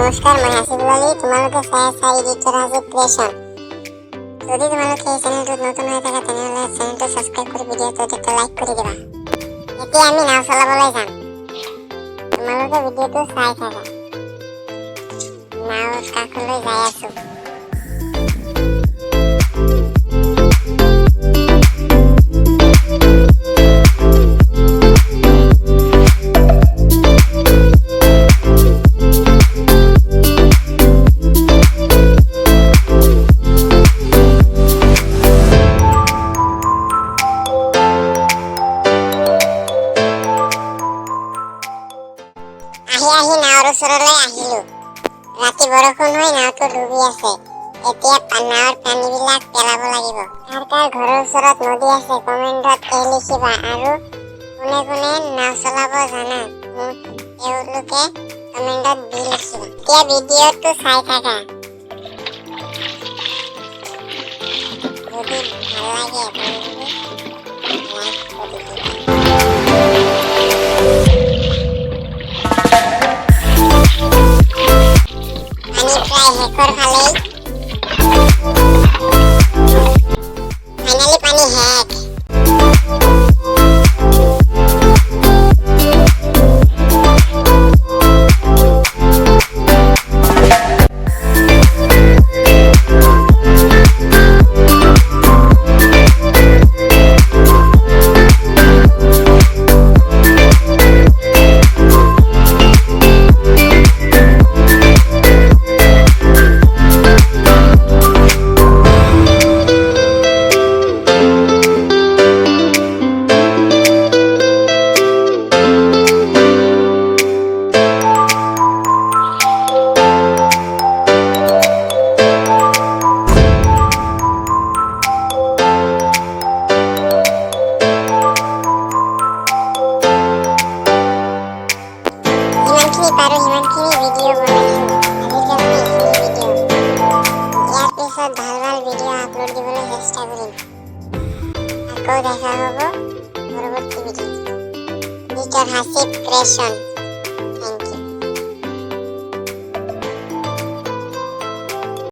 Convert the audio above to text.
নমস্কাৰ, মই হাছিবুল আলী। তোমালোকে চাই আছা এডিটৰ হাছিব ক্ৰিয়েশ্যন। যদি তোমালোকে এই চেনেলটোত নতুন হৈ থাকা তেনেহ'লে চেনেলটো ছাবস্ক্ৰাইব কৰি ভিডিঅ'টোত এটা লাইক কৰি দিবা। এতিয়া আমি নাও চলাবলৈ যাম। তোমালোকে ভিডিঅ'টো চাই থাকা। নাওৰ কাষলৈ যাই আছো। আহি নাওৰ ওচৰলৈ আহিলো। ৰাতি বৰষুণ হৈ নাওটো ডুবি আছে। এতিয়া নাওৰ পানীবিলাক পেলাব লাগিব। কাৰ ঘৰৰ ওচৰত নদী আছে কমেণ্টত লিখিবা, আৰু কোনে কোনে নাও চলাব জানা তেওঁলোকে কমেণ্টত লিখিবা। এতিয়া ভিডিঅ'টো চাই থাকা। যদি ভাল লাগে লাইক কৰি দিবা। প্ৰায় শেষৰ ফালেই। ফাইনালি পানী শেষ। পাৰো সিমানখিনি ভিডিঅ' বনাইছো। আজিৰ কাৰণে এইখিনি ভিডিঅ'। ইয়াৰ পিছত ভাল ভাল ভিডিঅ' আপলোড দিবলৈ চেষ্টা কৰিম। আকৌ দেখা হ'ব পৰৱৰ্তী ভিডিঅ'। Editor Hasib creation.